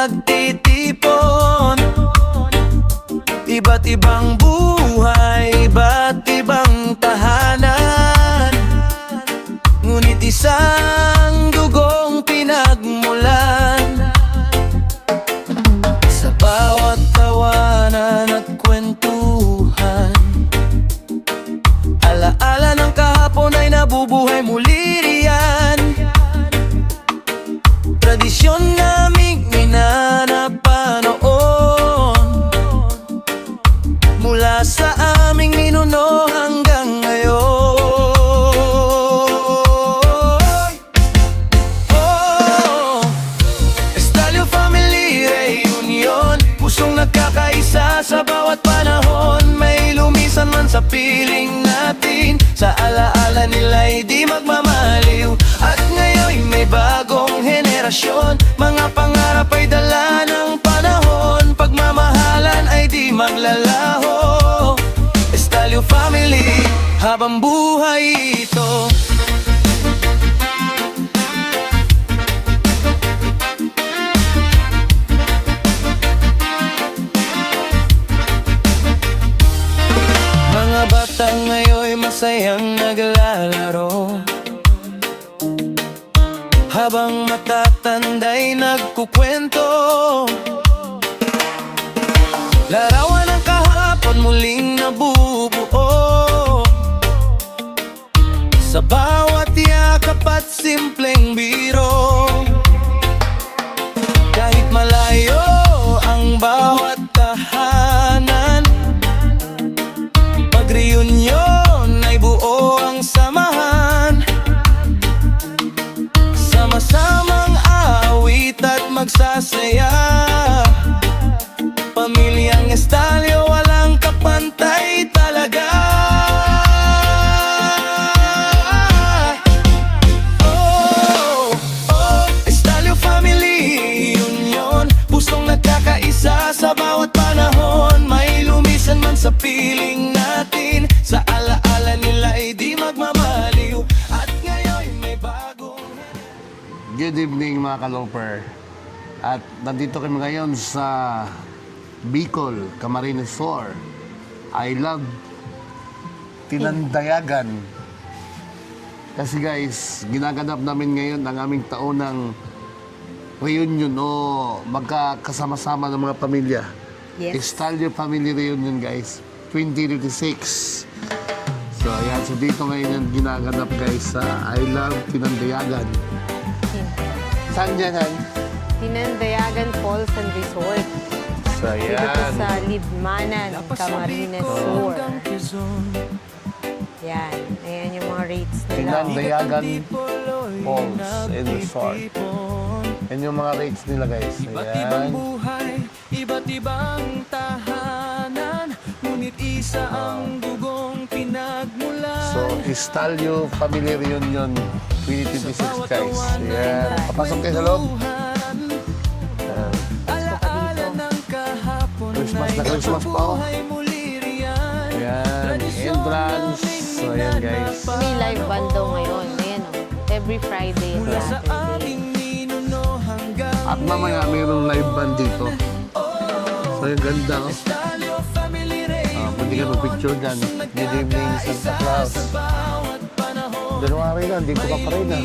nagtitipon. Iba't ibang buhay, iba't ibang tahanan, ngunit isang dugong pinagmulan. Sa bawat tawanan at kwentuhan, alaala ng kahapon ay nabubuhay muli riyan. Tradisyon naming minanap pa noon, mula sa aming ninuno hanggang ngayon. Estalyo Family Reunion, pusong nagkakaisa sa bawat panahon. May lumisan man sa piling natin, sa alaala nila'y di magmamaliw. At ngayon may bagong henerasyon, mga pangarap ay dala ng panahon. Pagmamahalan ay di maglalaho. Estalyo Family, habang buhay ito. Mga bata ngayon masayang naglalaro, habang matatanda'y nagkukwento. Larawan ng kahapon muling nabubuo, sa bawat yakap at simpleng biro. Kahit malayo ang bawat tahanan, pag-reunion ay buo ang samahan. Sama-samang awit at magsasaya, pamilyang Estalyo walang kapantay talaga. Estalyo Family Reunion, pusong nagkakaisa sa bawat panahon. May lumisan man sa piling natin, sa alaala nila ay di magmamaliw. At ngayon may bagong... Good evening mga kaloper. At nandito kami ngayon sa Bicol, Camarines Sur. I love Tinandayagan. Kasi guys, ginaganap namin ngayon ang aming taonang reunion o magkakasama-sama ng mga pamilya. Yes. Estalyo Family Reunion guys, 2026. So ayan, so dito ngayon yung ginaganap guys sa I love Tinandayagan. Saan dyan, Han? Tinandayagan Falls and Resort. So Dito po ayan. sa Libmanan, Camarines Sur. Yan. Ayan yung mga rates nila. Tinandayagan Falls and Resort. Yan yung mga rates nila guys. Iba't ibang Ayan. buhay, iba't ibang tahanan, ngunit isa ang dugong pinagmulan. So, Estalyo Family Reunion 2026 guys. Ayan. Papasok kayo sa loob. Ayan. Alaala ng kahapon Christmas na Christmas pa oh. Ayan. Entrance. So, ayan guys. May live band daw ngayon. Ayan o. Every Friday and Saturday. At mamaya mayroong live band dito. So, yung ganda oh. Pwede ka mag-picture dyan. Good evening, Santa Claus. January na, dito ka pa rin ah.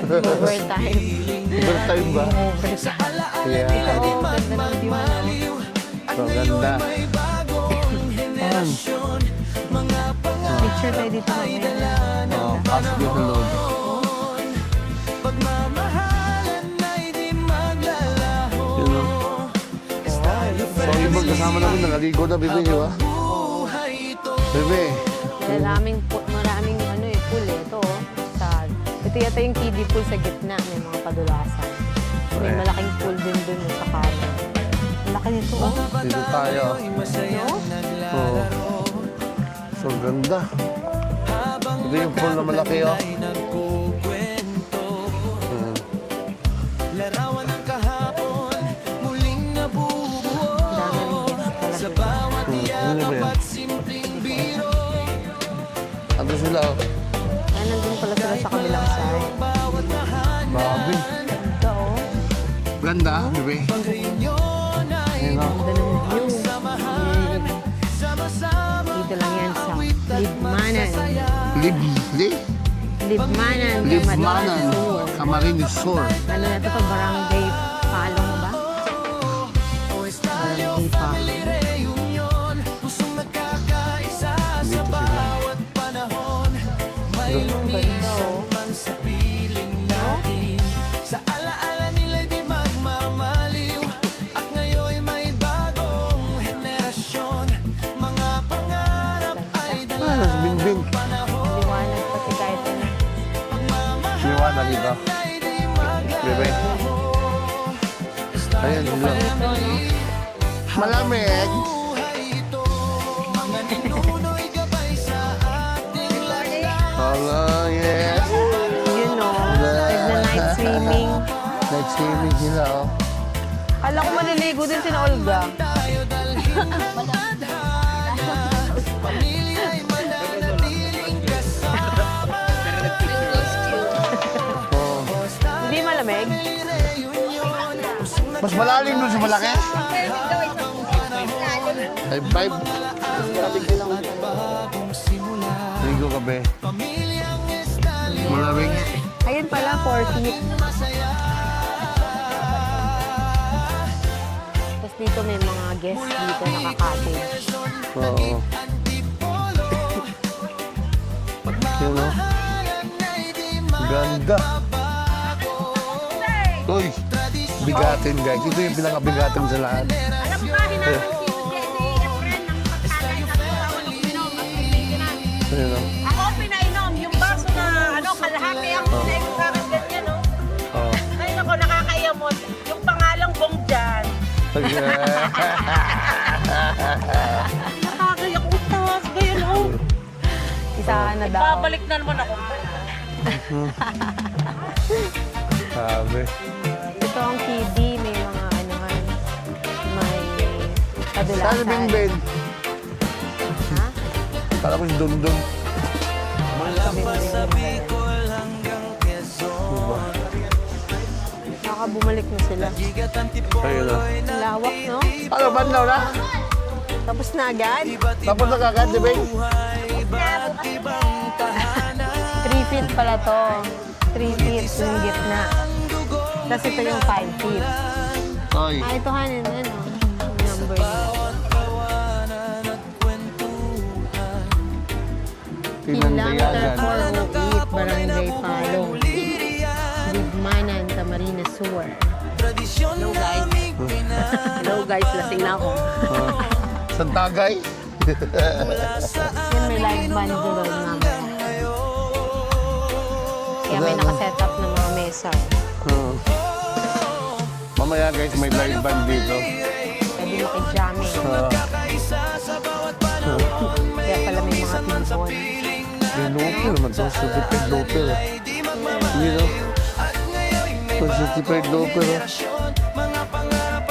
Overtime. Overtime ba? Ayan. Oo, ganda ng view mo. So, ganda. Ayan. Picture tayo dito mamaya. Oh, pasok yung loob. Yun oh. So, ibang kasama namin, nakaligo na, bebe, di ba? Bebe. Maraming ano eh, pool eh. Ito oh. Ito yata yung kiddie pool sa gitna. May mga padulasan. May Okay. malaking pool din dun sa kanan. Malaki nito oh. Dito tayo. No? Oh. So, ganda. Ito yung pool na malaki, oh. Larawan ng kahapon, muling nabubuo. Dami rin guest Sa pala. bawat Ano ba yakap yan? at simpleng biro. Ando sila, oh. Nandun pala sila sa kabilang side. Bawat tahanan, Grabe. Ito oh. Ganda, di ba? Ayun o. Ganda ng view. Dito lang yan sa Libmanan. Libmanan, Libmanan, Sur. Camarines Sur. Ano na ito to? Barangay Palong ba? Barangay Palong. Dito sila. Ang ganda oh. Sa alaala nila'y di magmamaliw. At ngayon'y may bagong henerasyon. Mga pangarap ay Ah, bingbing. Liwanag pati kahit ano. Liwanag dito. Di ba? Ayan, sila. Ito, no? Malamig. Hello, yes. Yun no. Nag-night swimming. Night swimming sila, oh. Kala ko maliligo din si na Olga. Oh. Hindi malamig? Mas malalim doon sa malaki? Ay, vibe. Ligo ka, be. Malamig. Ayun pala, 4 feet. Tapos dito may mga guests dito nakaka-cottage. Oo. Yun, oh. Ganda. Uy, bigatin, guys. Ito yung pinakabigatin sa lahat. Alam ko, hinanong si Efren ng pagkakay sa bawal uminom at pinigilan. Ayun, oh. Ako pinainom, yung baso na kalahati ang pinainom sa akin ganyan, no? Oh. Ay, naku, nakakayamot. Yung pangalang Bongjan. Nakakayak utas, ganyan, oh. Isa na daw. Babalik na naman ako. Sabi. Ito ang kiddie, may mga anuhan. May Saan kadulasan. Bingbin? Ha? Kala ko si Dundun. Baka bumalik na sila. Ayun, oh. Ang lawak, no? Ano, bandaw na? Tapos na agad. Tapos na kagad, di ba? 3 feet pala to. 3 feet yung gitna. Tapos ito yung 5 feet. Oy. Ah, ito hanin, ano? Yung number niya. Kilometer Pinandayagan. 408, Barangay Palong. Libmanan, Camarines Sur. Hello, guys. Hello, guys. Lasing na ako. Sa Tagay? Yan may live band doon namin. Kaya may nakaset up ng mga mesa. Hmm. Mamaya guys, may live band dito. Pwede makijaming. Kaya pala may mga pinbon. May local naman to. Certified local. Hindi no? So, certified local.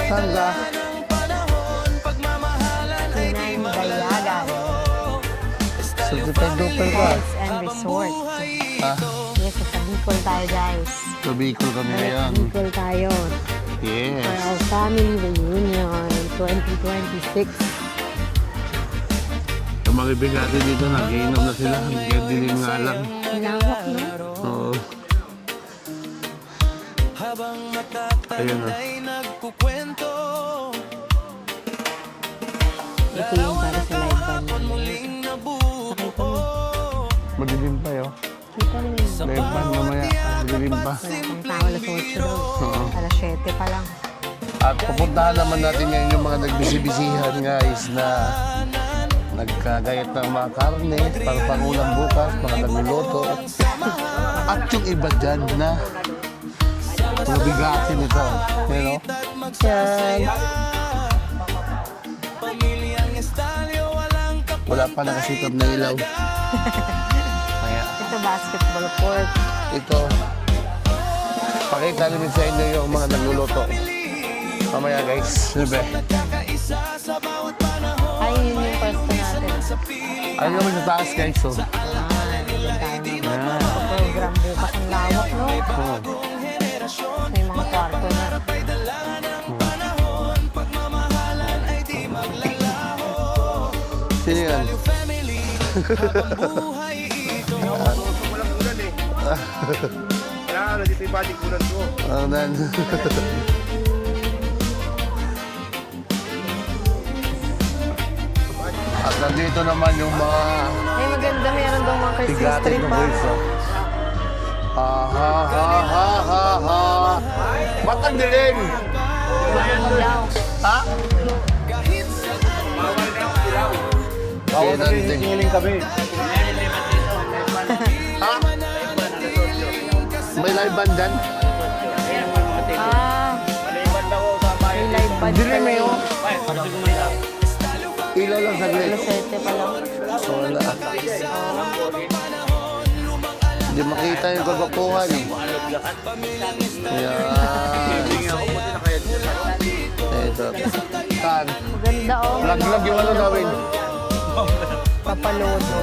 Saan ka? Pinandayagan. Certified local ka? Falls and Resort. Ha? Yes, sa Bicol tayo guys. Sa Bicol kami Sa ngayon. Bicol tayo. For Yes. our family reunion 2026. Yung mga ibigati dito, nag-iinom na sila. Kaya dilim nga lang. Lawak, no? Oo. Ayun na. Ito yung para sa live band. Nakita mo. Madilim pa yun. Kita mo yun. Live band mamaya. Madilim pa. Wala pang tao, alas 8 doon. Oo. Alas 7 pa lang. At pupuntahan naman natin ngayon yung mga nagbisibisihan guys na nagkagayat ng mga karne para pangulam bukas, mga nagluluto. At yung iba dyan na mga bigatin ito. You know? Yan. Wala pa nakasitap na ilaw. Kaya Ito basketball court. ito, pakita namin sa inyo yung mga nagluluto. Mamaya guys, sabi. Ay, yun yung pwesto natin. Ano naman sa taas guys, oh. Doon tayo Yan. program bukas ang lawak, no? Oh. May mga kwarto na. buhay ito. Walang ulan eh. Kailangan na dito yung balik ulan ko. Nan. At nandito naman yung mga Ay, maganda. Meron daw mga Christmas tigatin tree ng pa. boys. Oh. Ha ha ha ha ha ha. Ba't ang dilim? Daw. Ha? Bawal na rin. Singiling kami. Ha? May live band dyan? Ah, may live band Dilim eh, oh. pala. Ilaw lang saglit. Lucete pa lang. Wala. Hindi makita yung kagwapuhan. Yan. Ito. Saan? Maganda oh. Laglag yung ano gawin. Papalodo.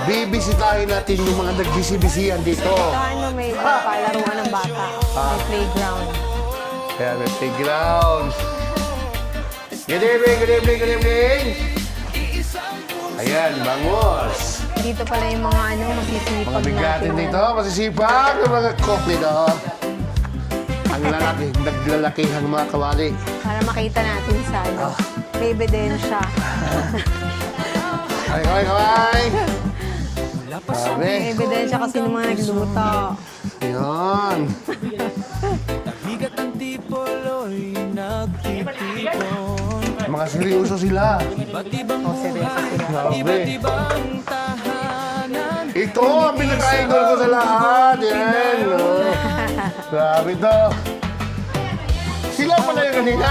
Bibisitahin natin yung mga nagbisibisihan dito. Ito ano, may palaruan ng bata. May playground. Kaya may playground. Good evening, good evening, good evening. Ayan, bangus. Dito pala yung mga ano, masisipag Mga bigatin natin. dito, masisipag, yung mga kopi dito. Ang lalaki, naglalakihang mga kawali. Para makita natin sa ano. Ah. May ebidensya. Ay, kaway, kaway. Sabi. May ebidensya kasi ng mga nagluto. Yan. Bigat ang tipolo'y nagtitipon. Mga seryoso sila. Iba't ibang Oh, seryoso sila. iba't Sabi. ibang tahanan. Ito ang pinaka-idol ko sa lahat. Yan. Oh. Grabe to. Sila pala yung kanina?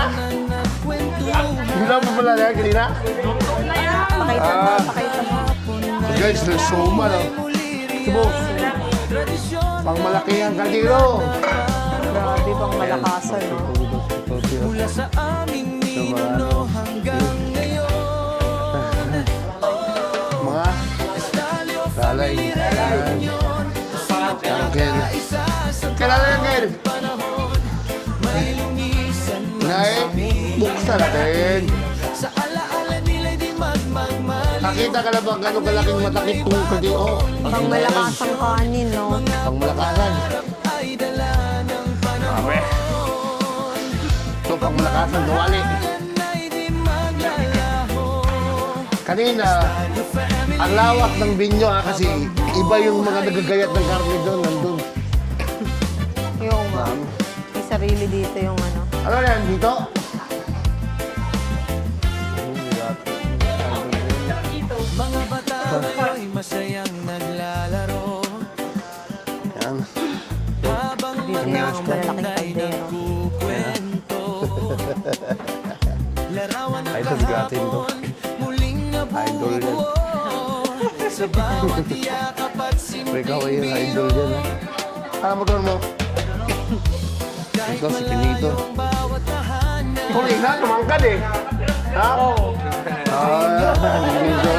Sila pa pala yan kanina? Pakita mo, Ah. pakita mo. Guys, nasuma no? Subo. Pang malaki ang kaldero. Grabe bang malakasan, no? Mula sa aming ninuno hanggang ngayon. Mga lalay. Angkel. Kailan na Angkel? Nay, buksan natin. Sa alaala nila'y di magmagmali. Nakita ka na ba gano'ng kalaking matakit kung kaldero? Pang malakasang kanin, no? Pang malakasan. Ay dala ng panahon. Ito pang malakasan, nawali. Ay di maglalaho. Kanina, ang lawak ng binyo ha, kasi iba yung mga nagagayat ng karne doon, nandun. Yung may sarili dito yung ano. Ano yan, dito? Mga bata ay masayang naglalaro. Yan. Habang Dito yung mga malalaking ay kaldero. nagkukwento. Larawan ng Idol gatin to. kahapon, muling Idol yan. nabubuo. Sa bawat yakap at May kaway yung simpiling idol yan ha. Ano motor mo? kahit Ito, si Pinito. malayo ang bawat tahanan. Huli na, tumangkad eh. Ha? Oo. Pinito.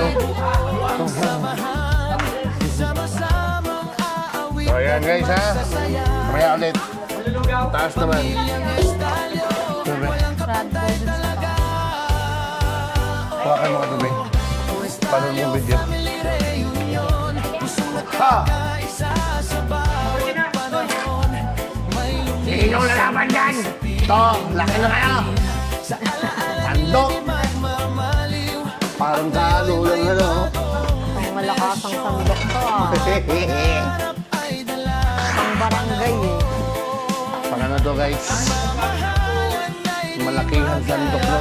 Sama-samang aawit. So ayan guys ha. Mamaya ulit. Taas naman. Sabi. Radford sa Hawakan mo ka tubig. Paano mo yung video? Ha! Sinong lalaban dyan? Ito, laki na kayo! Sandok! Parang kaano lang ano. pang malakasang sandok to, ah. Pang barangay, eh. Pang ano to guys? Malaking sandok no?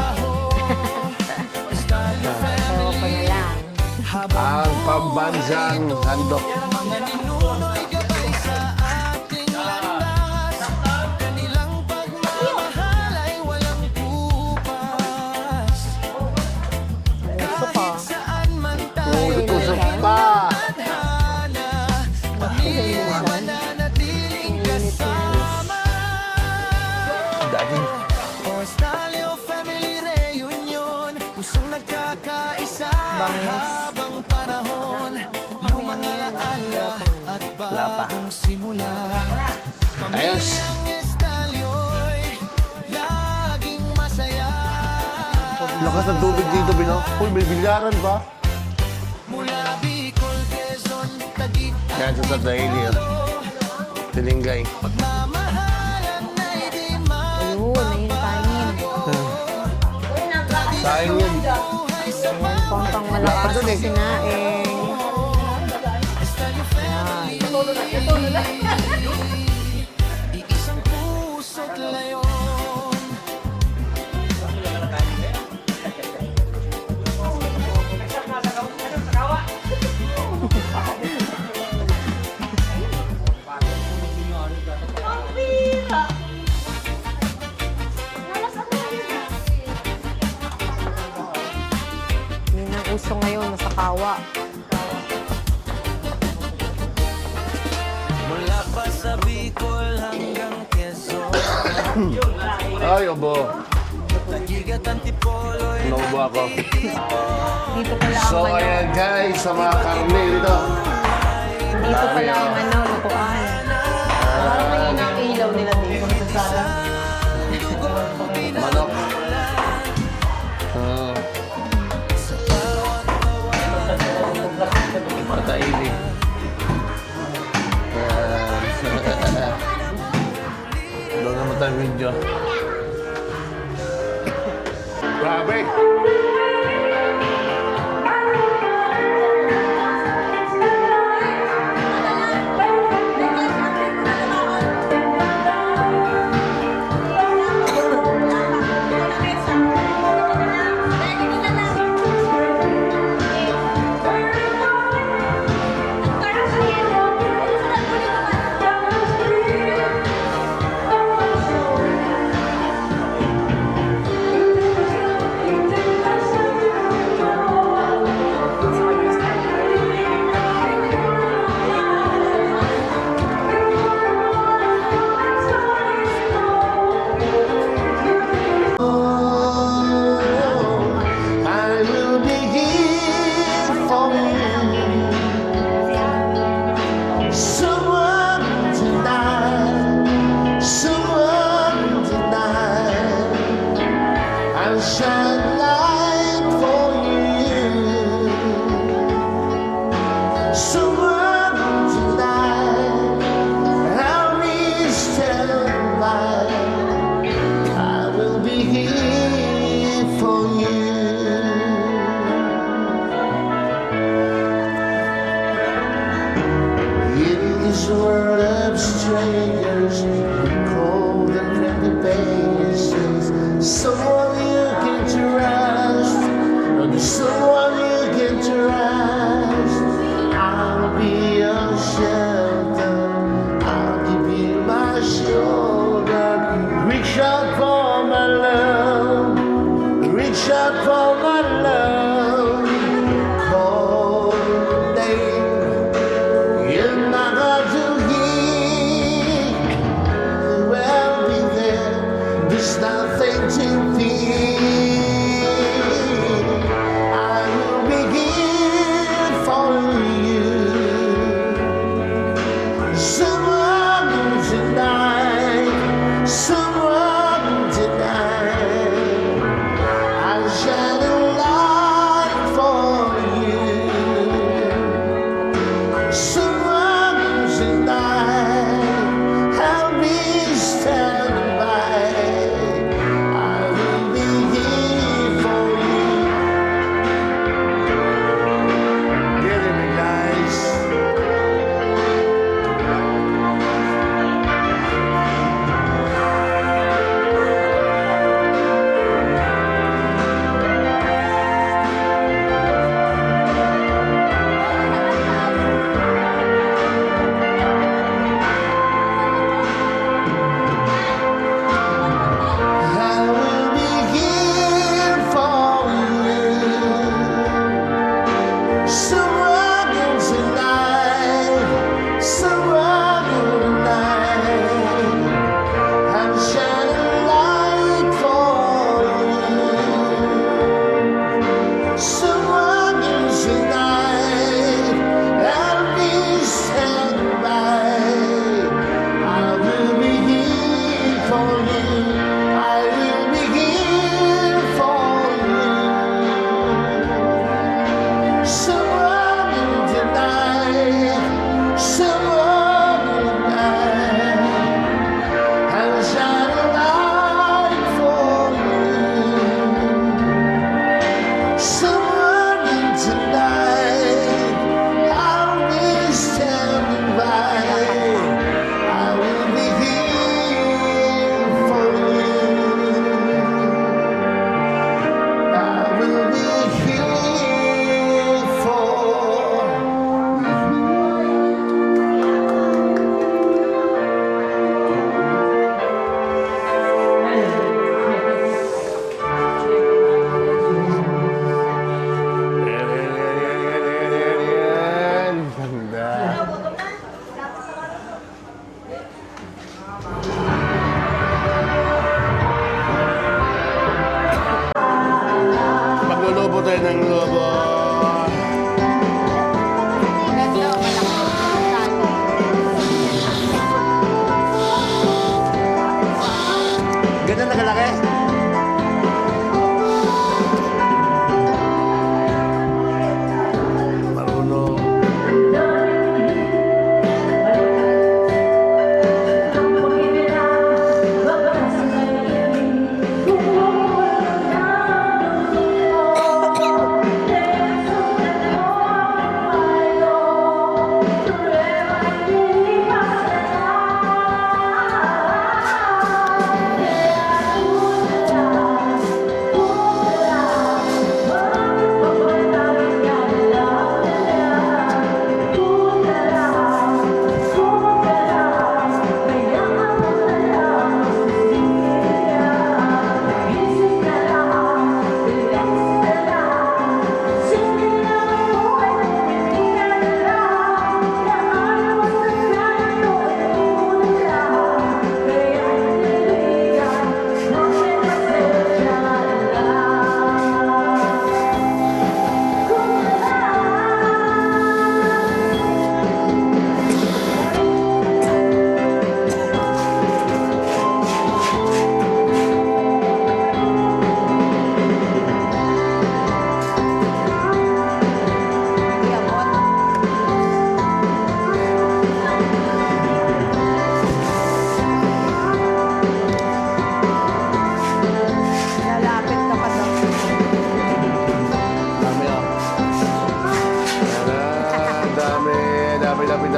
Ewan ko na lang. Ang pambansang sandok. Gusto pa. Usok pa! Dali. Nostalgia Family Reunion. Pusong nagkakaisa habang panahon. Lumang alaala at bagong simula. Ayos. Ang estalyo'y laging masaya. Lakas ng tubig dito, Bino. Uy, may bilyaran pa. Yan sa daily. Tilinggay. Ayun, ayun kanin. Sayang yun. Ayan, pang Wala pa malakas dun na eh. sinaing. Ayan. Iisang puso't layon. Yun ang uso ngayon, nasa kawa. Mula pa sa Bicol hanggang Quezon. Ay, obo. Tagigat Antipolo'y Naubo ako. Dito pala ang So, ano. ayan guys, sa mga karne dito. Dito pala ang ano, lutuan. Parang ngayon ang ilaw nila dito. Manok. Mataili. Doon naman tayo video. Grabe! I will be here for you. Someone tonight, someone tonight. I'll shine light for you. Someone tonight, help me stand by. I will be here for you. In this world of strangers, cold and friendly faces, someone you can trust, someone you can trust. I'll be your shelter, I'll give you my shoulder. Reach out for my love, reach out for my love. Call the name, you're not hard to hear. We'll be there, there's nothing to fear.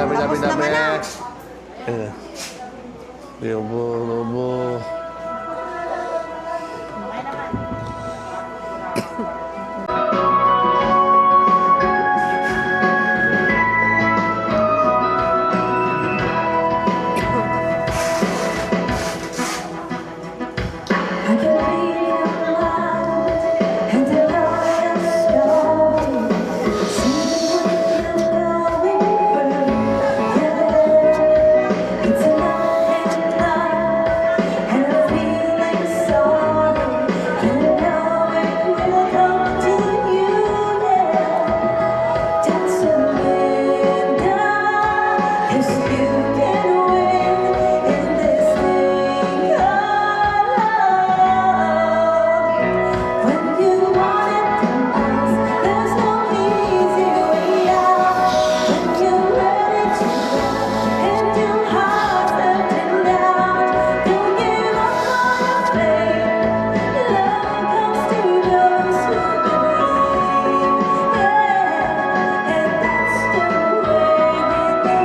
dami, dami, Tapos dami. naman na. Ayan. Yobo. I can read your mind and tell your story. See what you're going through. Yeah, it's enough and I'm feeling sorry. You know it will come to you now. Dance with me, 'cause you can win in this thing called love. When you want it the most, there's no easy way out. When you're ready to go and your heart's letting down, don't give up on your faith. Love comes to those who believe. Yeah, and that's the way it is.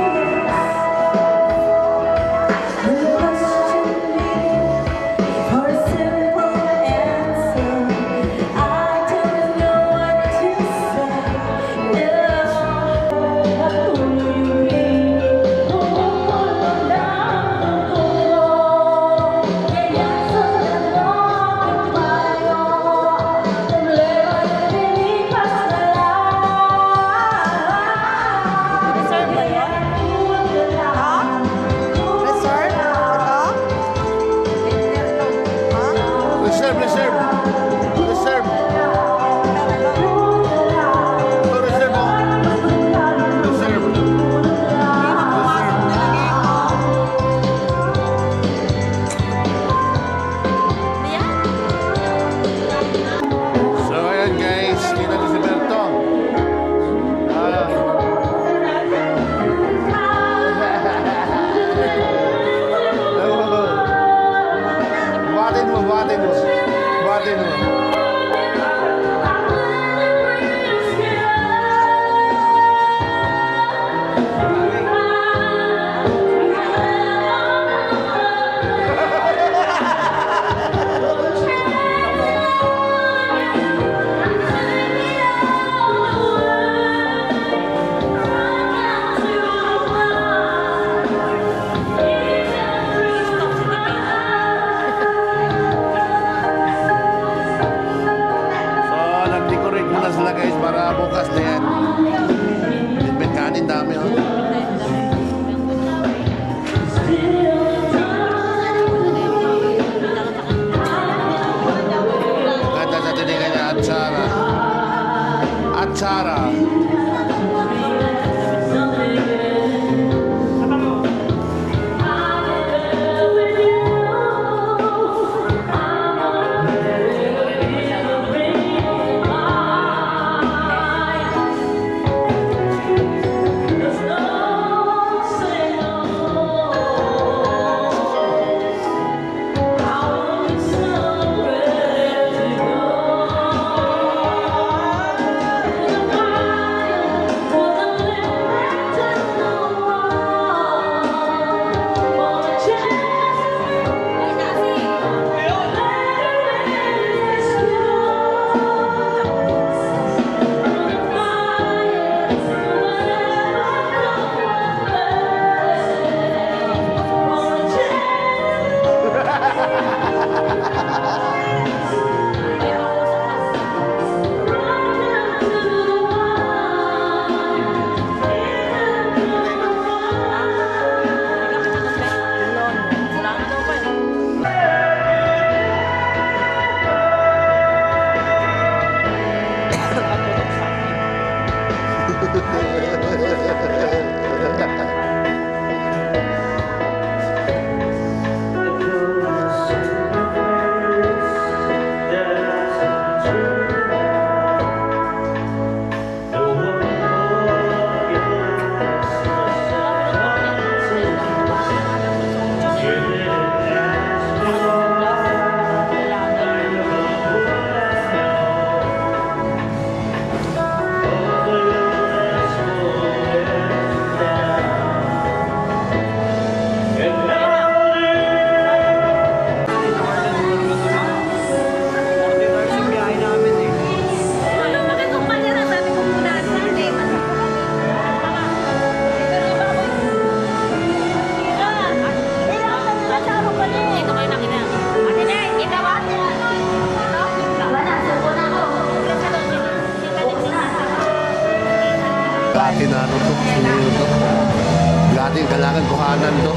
kailangan kuhanan to.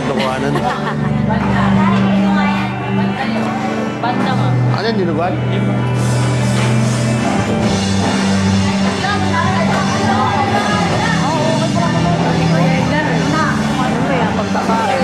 Kuhanan. Banda mo. Ano yung dinugan? Ano ba yan? Pagbabae.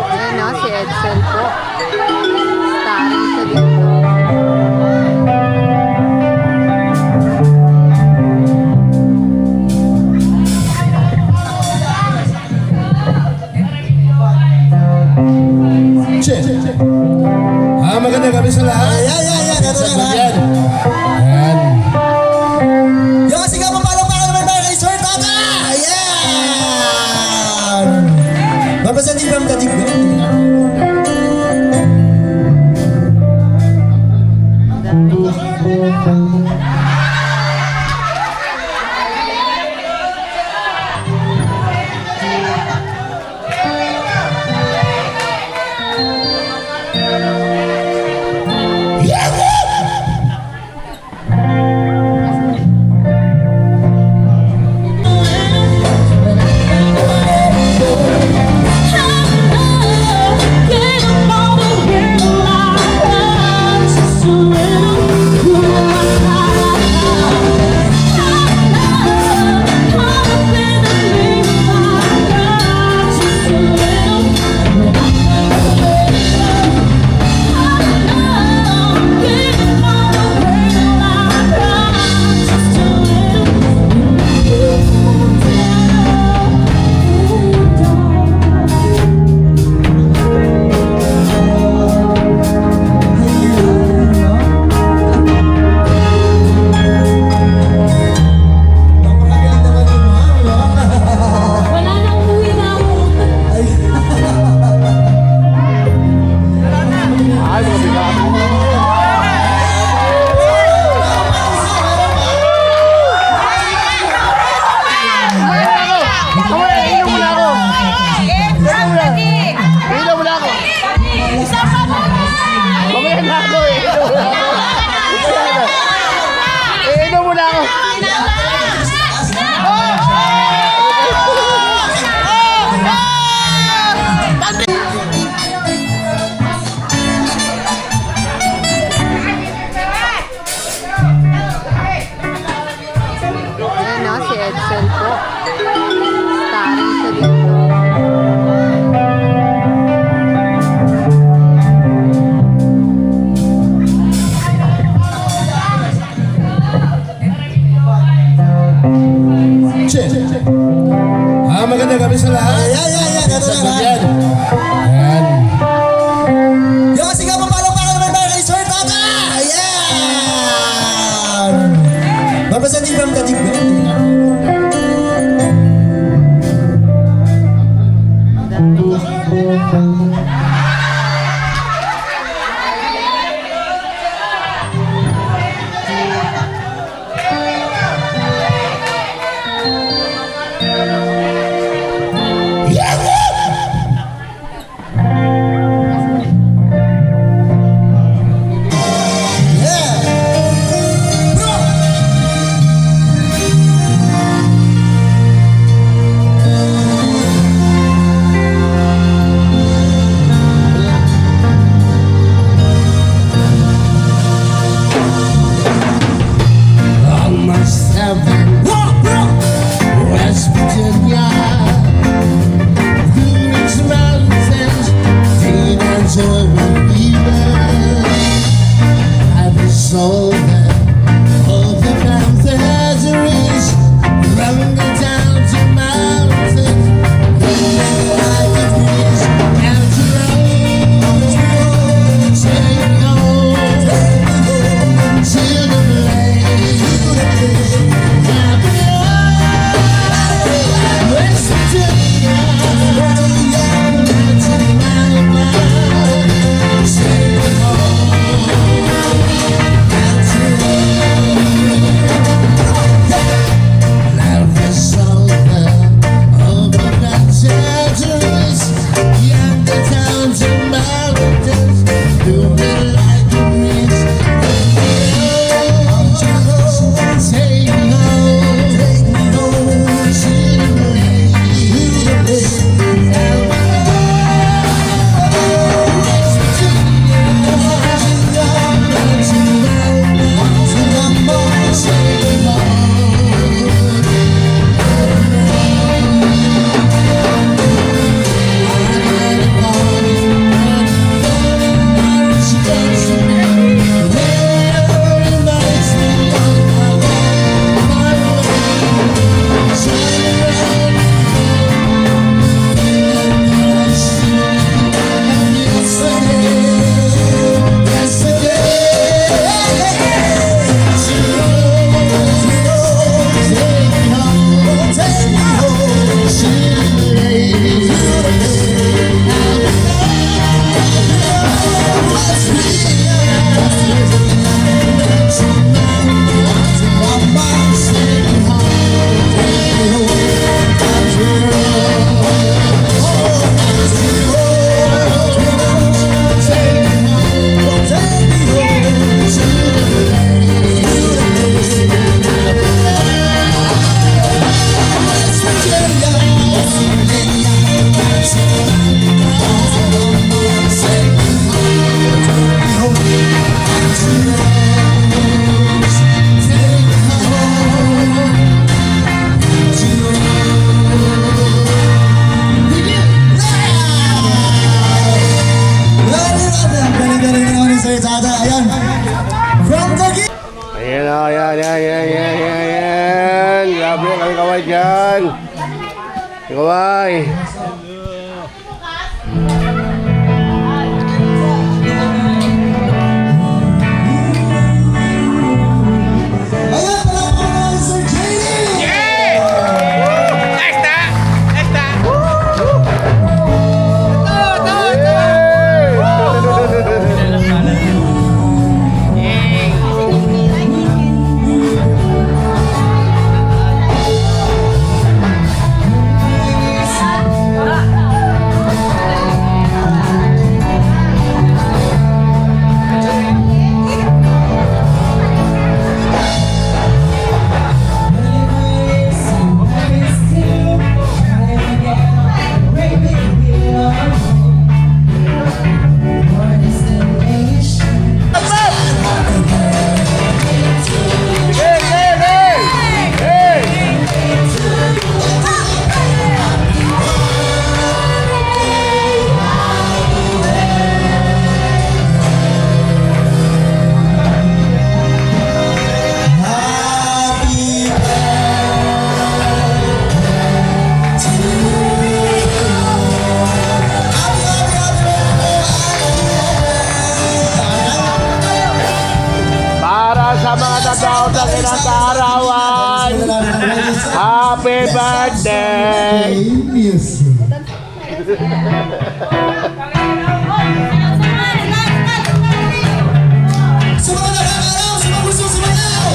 Ayan o, si Edsel po. Starring sa dito. Maganda kami sa lahat. Yan. Ito na lahat. Ayan. Yung kasi ka papalong naman tayo kay Sir Tata. Ayan. Representing from Katigo. Edsel po. Starring sa dito. Maganda kami sa lahat. Yan. Ito na lahat. Ayan. Yung kasi ka papalong naman tayo kay Sir Tata. Ayan. Representing from Katigo. Ayan. Grabe ang kaway dyan. Kaway. Ayan, palakpakan Sir JD! Para sa mga nagdaot ng ilang kaarawan, happy birthday! Music. Sa mga nakakaraw, sa mga gusto sumayaw!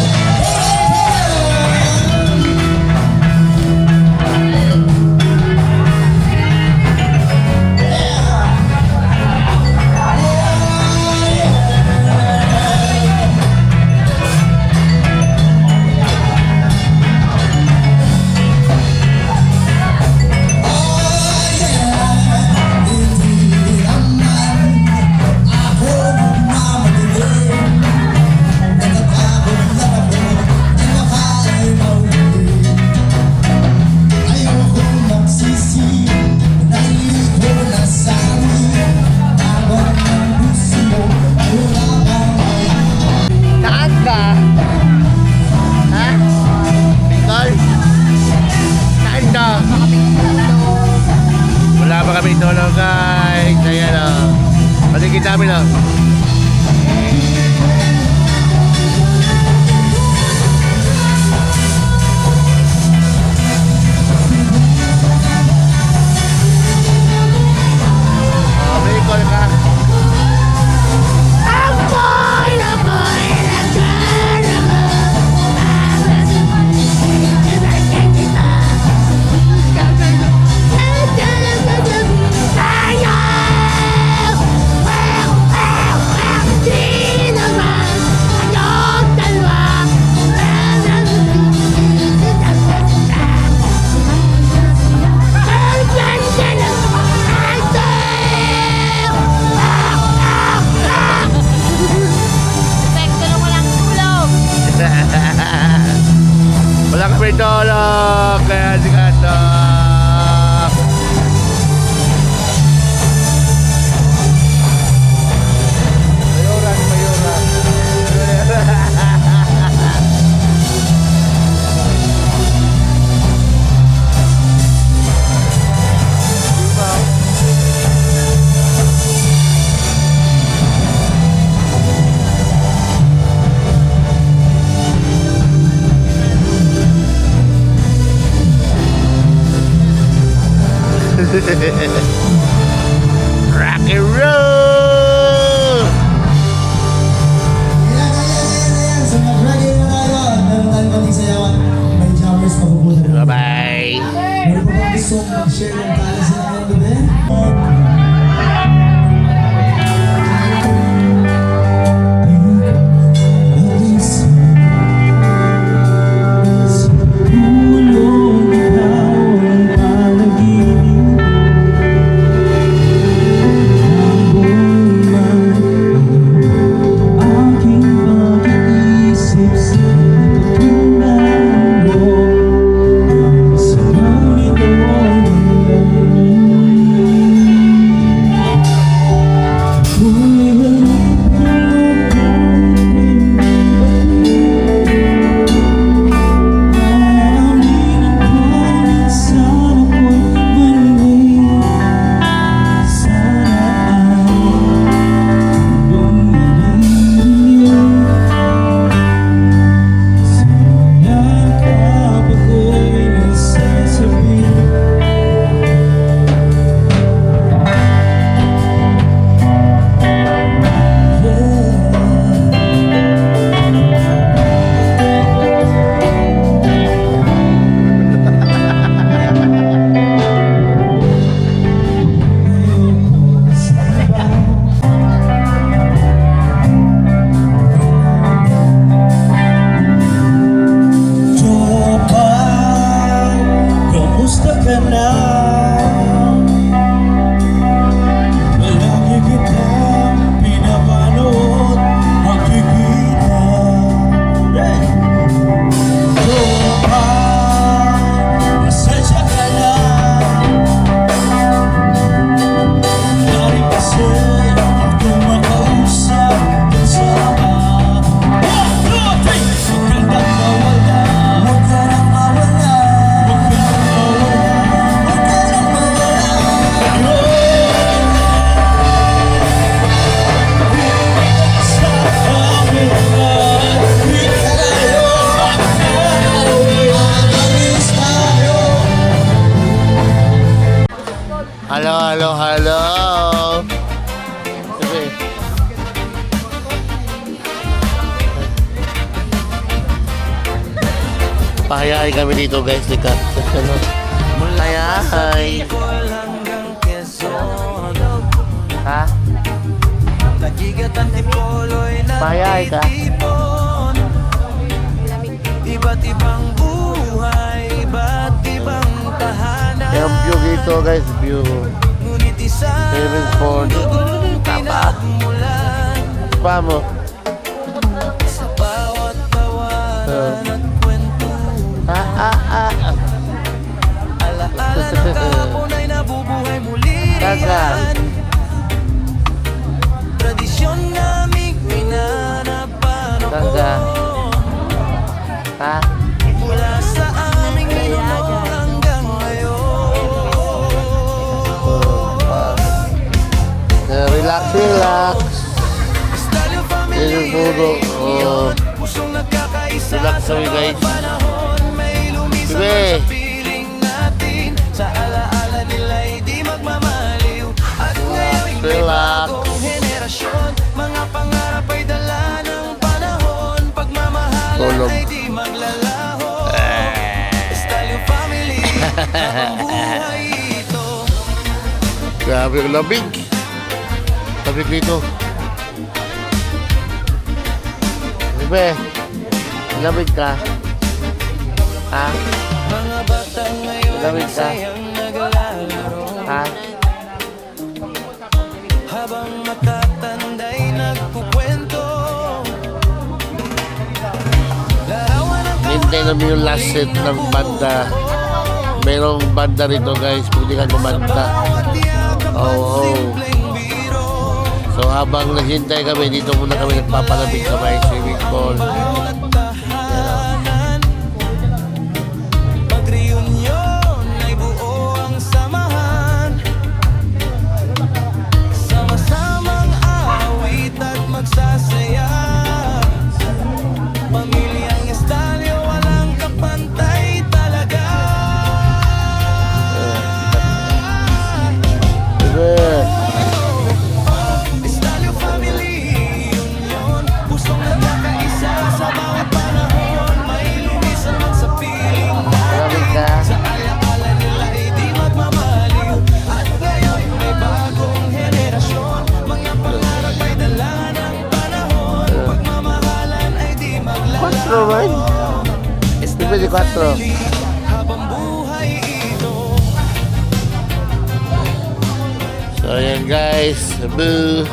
Saan ka? Ha? Nicole? Saan ka? Wala pa kami tulog guys. Ayan o. Patigit namin o. May call ka. Wala kami tulog, kaya sigato. Mayuran. Rock and roll! Ayan. Sa mga ready na tayo, meron tayong konting sayawan. May jammers pa pupunta na. Bye-bye! Meron pa bang gusto mag-share ng talent sa ngayong gabi? Hello, hello. Sige. Pahayahay kami dito guys, likat. Ano? Pahayahay. hanggang Quezon. Ha? Nagigat ang tipolo'y Pahayahay ka. natitipon. Iba't ibang buhay, iba't ibang tahanan. Yung view dito guys, view. Ngunit isang Favorite for Tapa. pinagmulan Pa mo. sa bawat tawanan at kwentuhan. Alaala ng kahapon ay nabubuhay muli Taga. yan. Tradisyon naming pinanapan Taga. Ha? mula sa aming ninuno hanggang ngayon. Relax, relax. Stalyo family, Yun yung puro. Oh. pusong nagkakaisa Relax sa kami, guys. bawat panahon. May lumisan Sige. man sa piling natin. Sa alaala nila'y di magmamaliw. At ngayon'y may Relax. bagong henerasyon. Mga pangarap ay dala ng panahon. Pagmamahalan Tulog. ay di maglalaho. Stalyo family, habang buhay ito. Grabe ang lamig. Lamig dito. Bebe, lamig ka. Ha? Mga bata ngayon Lamig ka. sayang naglalaro. Ha? Habang matatanda'y nagkukwento. Larawan ng Hintay namin yung last set ng banda. Merong banda rito guys, pwede ka kumanta. bawat yakap at Oo. simpleng biro. So habang naghintay kami, dito muna kami nagpapalapit sa may swimming pool. Bawat tahanan, pag-reunion ay buo ang samahan. Sama-samang awit at magsasaya. Pamilyang Estalyo, walang kapantay talaga. Bebe, Estalyo family, union, pusong nagkakaisa sa bawat panahon. May lumisan man sa piling lamig ka. sa alaala nila ay di magmamaliw. At ngayon may bagong henerasyon. Mga pangarap ay dala ng panahon. Pagmamahalan ay di Quatro, man. Estalyo Pwede quatro. family, habang buhay ito. So ayan guys, boo.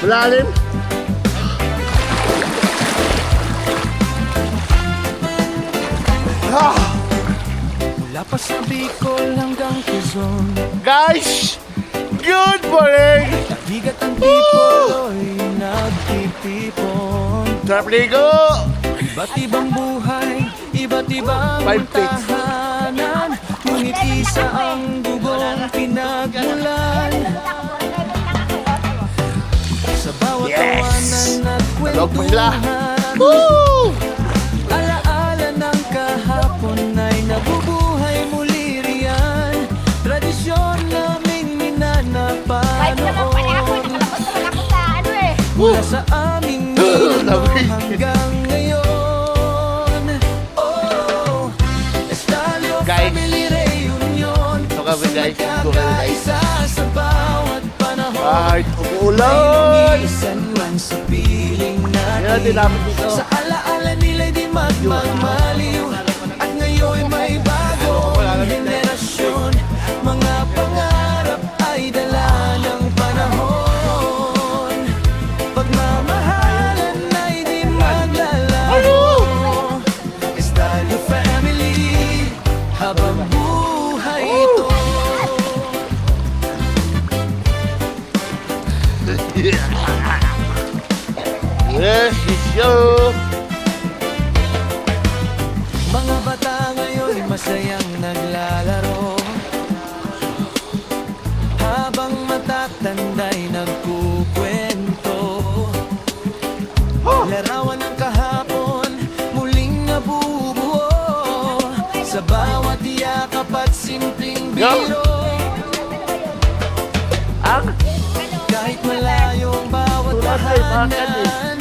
Lalim. Mula pa sa Bicol hanggang Quezon, Guys, good morning. bigat ang tipoy nagtitipon. Sarap ligo. Iba't ibang buhay, iba't ibang 5 feet. tahanan. Ngunit isa ang dugong pinagmulan. Sa bawat tawanan at Hello po sila. kwentuhan, Woo! alaala ng kahapon ay nabubuhay muli riyan. Tradisyon naming minanapanoon mula sa aming ninuno hanggang ngayon. Oh, Estalio Guys. Family Reunion. Ito kami, guys. Ito kami, guys. Isa sa bawat panahon. Ay, umuulan. Lumisan man sa piling Yan, natin. dinapit dito. Sa alaala nila'y di magmamaliw. At ngayon may bagong henerasyon. Mga pangarap ay dala ng panahon. Pagmamahalan ay di maglalaho. Estalio Family, habang buhay ito. Yes, it's you. Mga bata ngayon masayang naglalaro, habang matatanda'y nagkukwento. Larawan ng kahapon muling nabubuo, sa bawat yakap at simpleng biro. Kahit malayo ang bawat tahanan,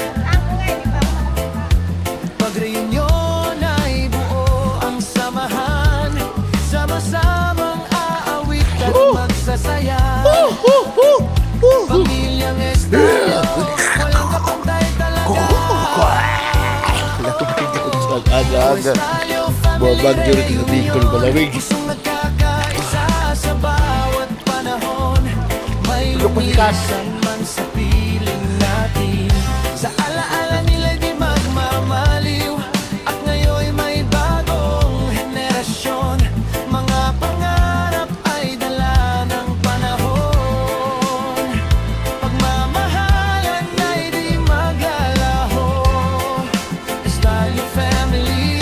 pag-reunion ay buo ang samahan. Sama-samang aawit at magsasaya. Pamilyang Estalio, walang kapantay talaga. Aga-aga. Estalio Babagyo rin Family sa Bicol, Reunion. malamig. Pusong nagkakaisa sa bawat panahon. May lumisan man sa piling natin. Sa alaala nila di magmamaliw. At ngayon may bagong henerasyon. Mga pangarap ay dala ng panahon. Pagmamahalan ay di maglalaho. Estalio Family,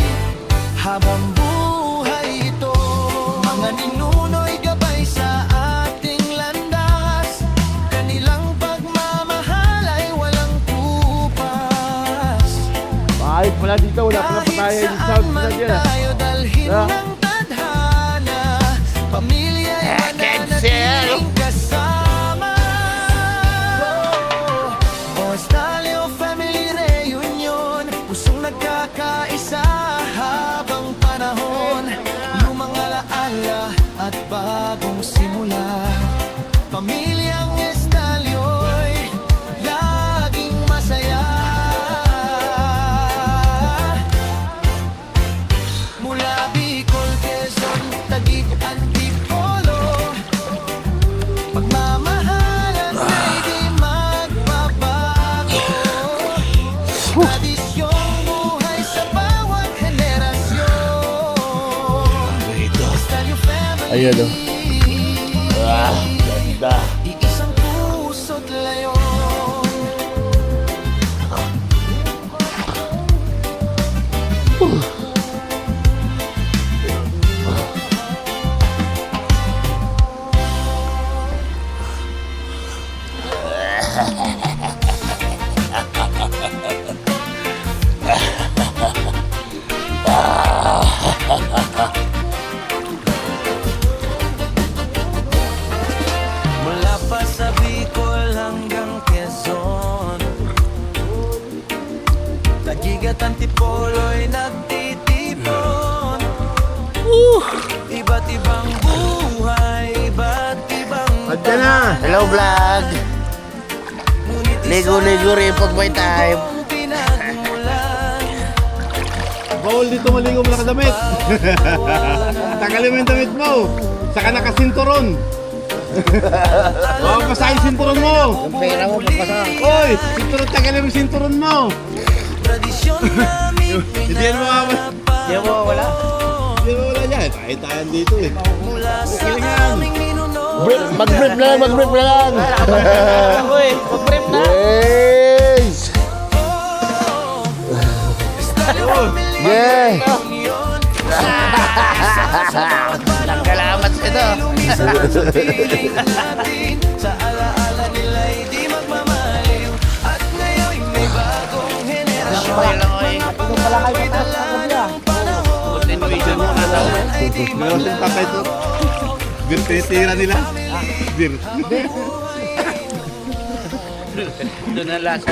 habang buhay ito. Mga ninuno'y gabay sa ating landas. Kanilang pagmamahal ay walang kupas. Kahit wala dito, wala pala Kahit pataya yung saan sound man na dyan. tayo dalhin Ah. ng tadhana, pamilya'y cancel. mananatiling kasama. Oh, Estalio Family Reunion, pusong nagkakaisa habang panahon. Lumang alaala at bagong simula. Pamilyang Estalio'y laging masaya. Mula Bicol, Quezon, Taguig, Antipolo, pagmamahalan ay di magbabago. Tradisyong buhay sa bawat henerasyon. Estalio Family, Ayan, oh. Ganda. iisang puso't layon. Mula pa sa Bicol hanggang Quezon, Taguig at Antipolo'y nagtitipon. Iba't ibang buhay, iba't ibang Andiyan na. Hello, vlog. ngunit isa Ligo-ligo rin pag may time. ang pinagmulan. Bawal dito maligo mo nakadamit. Tagalin mo yung damit mo. Saka nakasinturon. Baka yung sinturon mo! Yung pera mo, papasa. Hoy! Sinturon, tagalin mo yung sinturon mo! Tradisyon namin Hindi yan mawawala. Hindi mo wala. Hindi mo wala yan. Tayo dito eh. mula sa Okay lang yan. aming ninuno. Mag-brief na lang, mag-brief na lang. Mag-brief na. Yes! Yeah! Union. Nagkalamat sa ito. Lumisan sa piling natin. Sa alaala nila'y di magmamaliw. At ngayon'y may bagong henerasyon. Mga pangarap'y dala ng panahon. Mga ay di Meron siyang tatay ito. Bir, tinitira nila. Bir. Doon na last.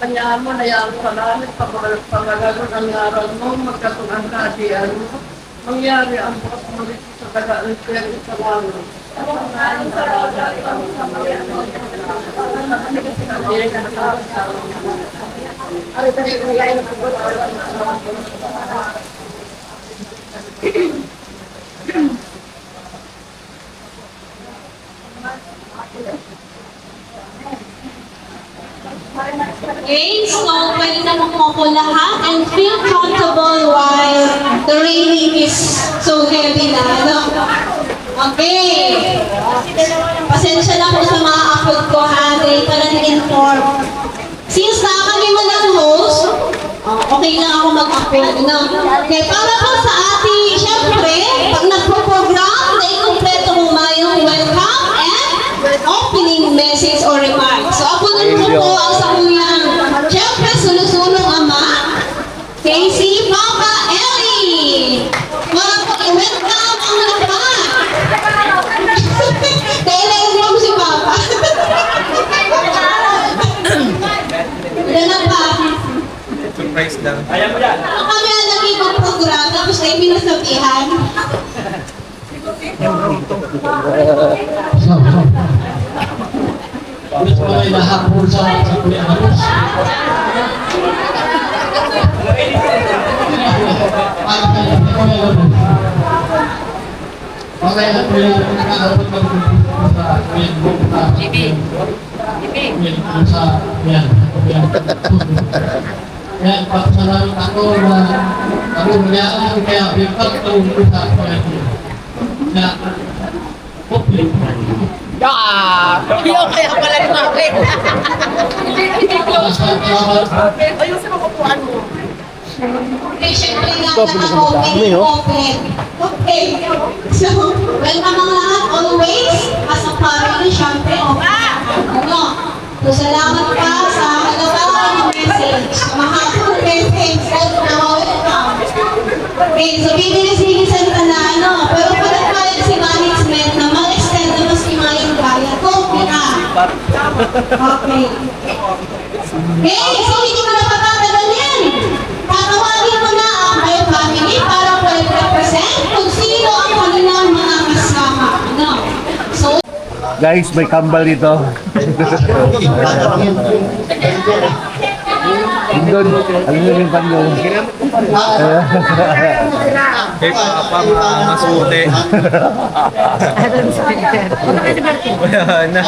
Kanyaan mo, hayaan mo sa langit, pangalagon ang ngaral mo, magkatunan ka, diyan mo. Mangyari ang bukas mo dito sa taga ng pera sa langit. Okay, so pwede na po lahat and feel comfortable while the raining is so heavy na, no? Okay. Pasensya na po sa mga upload ko, ha? Dahil pala ni-inform. Since na kami walang host, okay lang ako mag-upload, no? Okay, para po sa ating, syempre, pag nagpo-program, dahil kompleto mo yung welcome and opening message or remarks. So, ako nun po ang samuyang, syempre, sunod-sunod ama, Casey, Papa, Ellie. Mga pag-welcome ang lahat. Dahil na-inform si Papa. Wala na pa. Surprise lang. Ayaw mo yan. Kami ang naging mag-program, tapos kayo pinasabihan. Halos mo na inahapon sa kuya halos. Yan, pasalamat ako na ako mayaan kaya bipat ang kita ko na public. Yung kaya pala namin. Hindi close. Ayusin mo kupuan mo. Okay, syempre nga naka-open, open. Okay. So, welcome ang lahat always. As a family, syempre, open. Ano? So, salamat pa sa halagaan ng message. Mahapon message. Welcome. Okay, so bibilis-bilisan ka na, ano. Pero pag nagpalit si management na mag-extend na mas kimayang bayad, okay na. Okay. Okay, so hindi mo na patatagal yan. Tatawagin mo na ang My Family para represent kung sino ang kanilang mga kasama. Ano? So, Guys, may kambal dito. Doon, ano yung panyo? Eh, pa masuti. Wala na.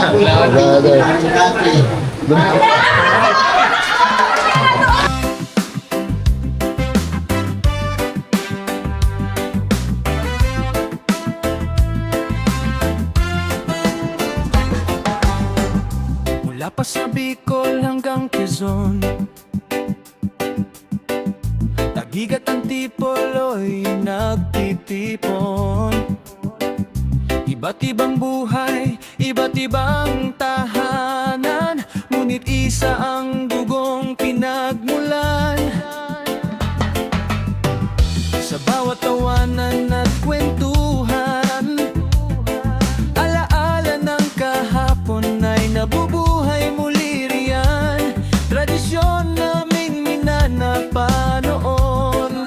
Mula pa sa Bicol hanggang Quezon, Taguig at Antipolo'y nagtitipon. Iba't ibang buhay, iba't ibang tahanan, ngunit isa ang dugong pinagmulan. Sa bawat tawanan at kwentuhan, alaala ng kahapon ay nabubuhay muli riyan. Tradisyon naming minanapa noon,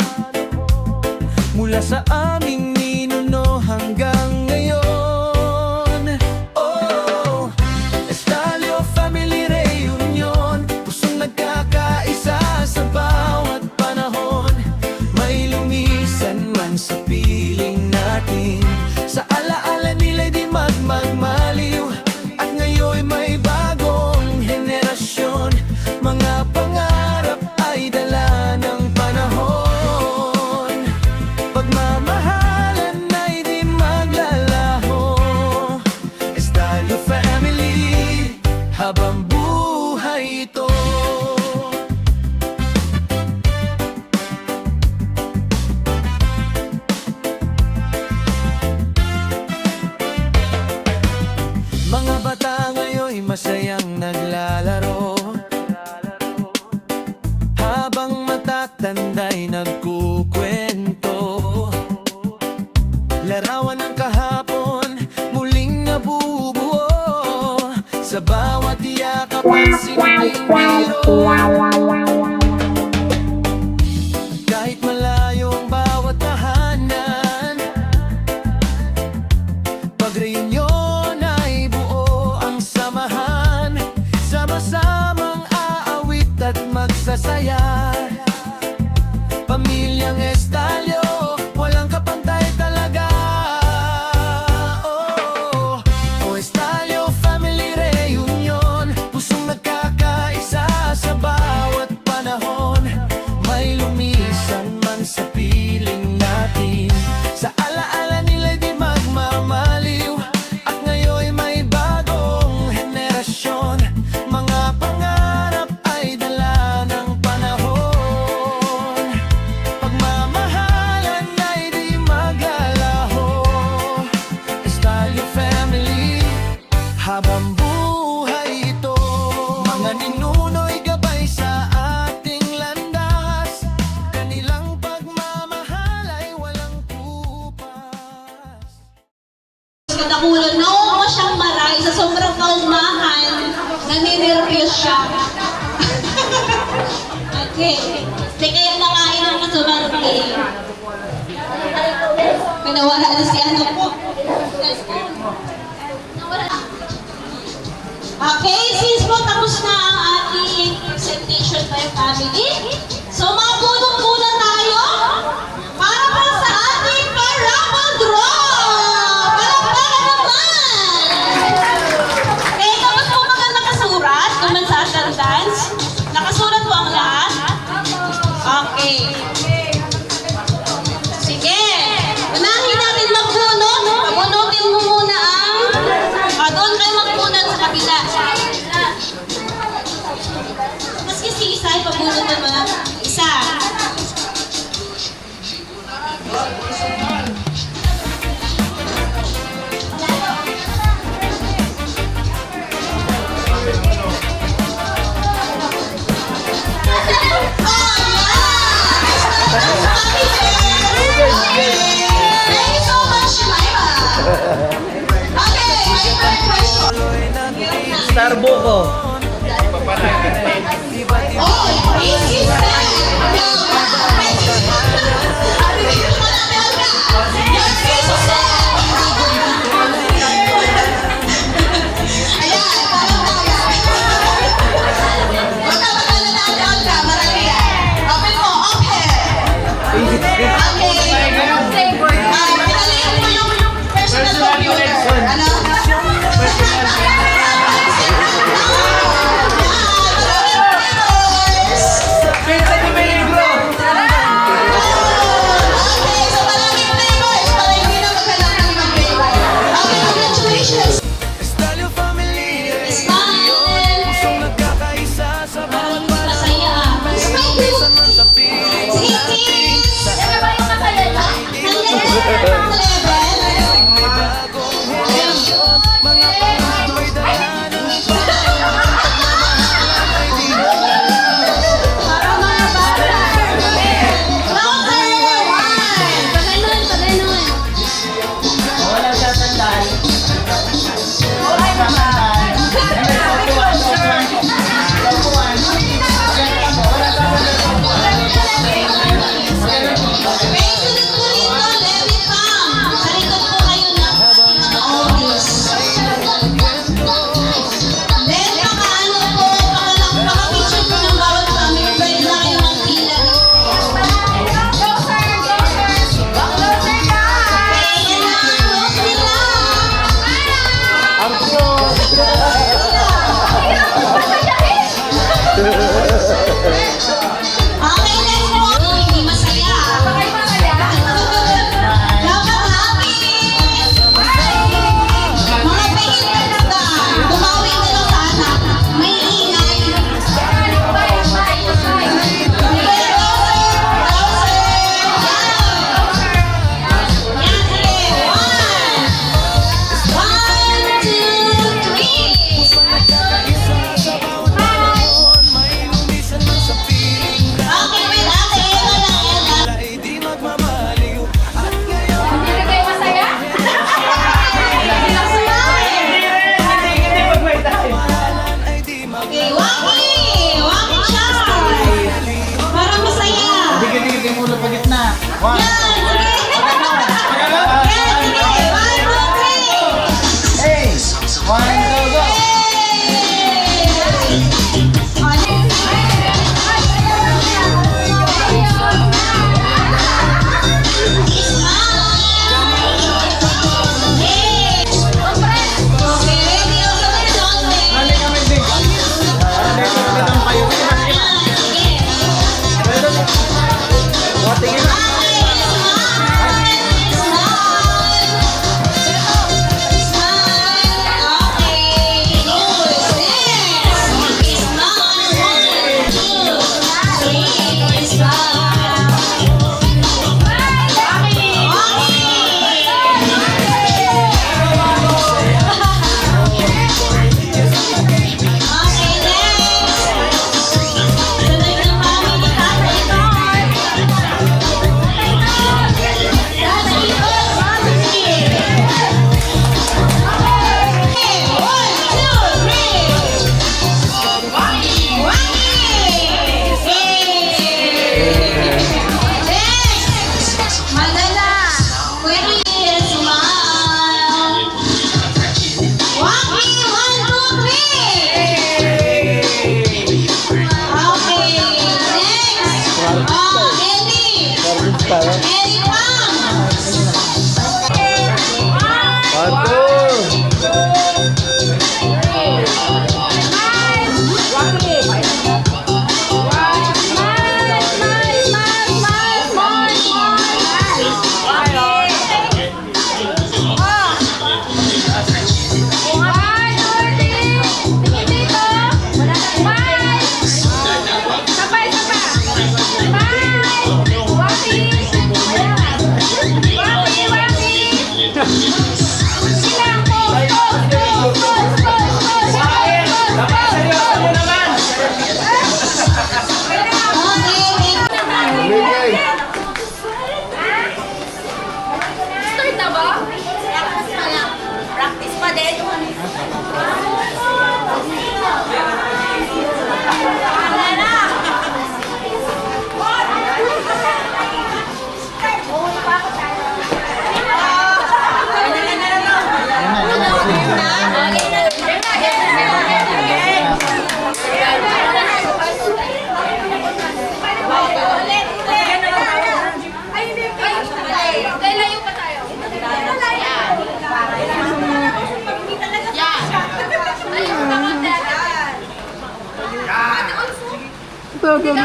mula sa aming ninuno hanggang ngayon. Oh, Estalio Family Reunion, pusong nagkakaisa sa bawat panahon. May lumisan man sa piling natin, sa alaala nila'y di magmaliw. At ngayon may bagong henerasyon, mga pangarap ay dala ng panahon. Pagmamahalan ay di maglalaho. Estalio Family, habang buhay ito. Mga bata ngayon'y masayang naglalaro, habang matatanda'y nagkukwento. Larawan ng kahapon, muling nabubuo, sa bawat yakap at simpleng biro. Kahit malayo ang bawat tahanan, pag reunion ay buo ang samahan. Sama-samang aawit at magsasaya. Pamilyang Estalio, walang kapantay talaga. Oh, Estalio Family Reunion, pusong nagkakaisa sa bawat panahon. May lumisan man sa piling natin, sa alaala nila'y di magmamaliw. At ngayon may bagong henerasyon, mga pangarap ay dala ng panahon. Pagmamahalan ay di maglalaho. Estalio Family, habang buhay ito. Mga ninuno'y gabay sa ating landas, kanilang pagmamahal ay walang kupas. kadakulan, nakuha ko siyang maray sa sobrang kaugmahan, naninervyos siya. Okay. Hindi kaya nakain ang kasumang Pinawala na si ano po. Okay, since po tapos na ang ating presentation by family, so mabunong muna tayo para po sa Okay, my first question. Starbuco. Oh, easy step. Dali,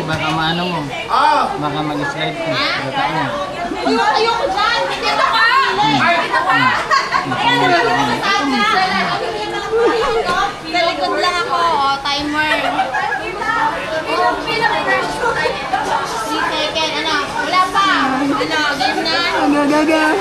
baka maano mo. Baka mag-slide ka. Baka mo. Ayoko dyan! Dito ka! Dito ka! Sa likod lang ako, timer. 3 second, ano? Wala pa! Ano, game na? Okay.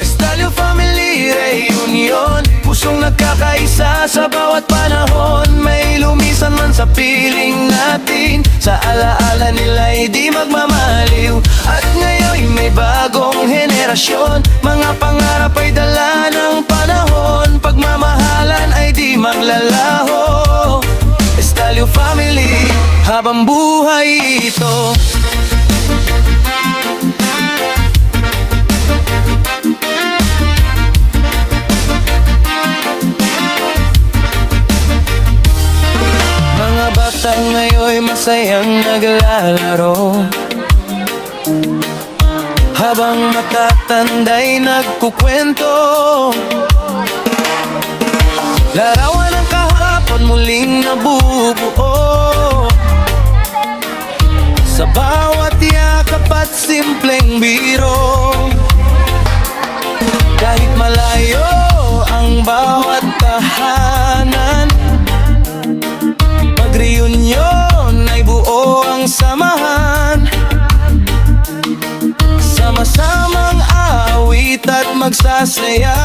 Estalyo Family Reunion, pusong nagkakaisa sa bawat panahon. May lumisan man sa piling natin, sa alaala nila'y di magmamaliw. At ngayon may bagong henerasyon, mga pangarap ay dala ng panahon. Pagmamahalan ay di maglalaho. Estalyo Family, habang buhay ito. Mga bata ngayon masayang naglalaro, habang matatanda'y nagkukwento. Larawan ng kahapon muling nabubuo, sa bawat yakap at simpleng biro. Kahit malayo ang bawat tahanan, pag-reunion ay buo ang samahan. Sama-samang awit at magsasaya,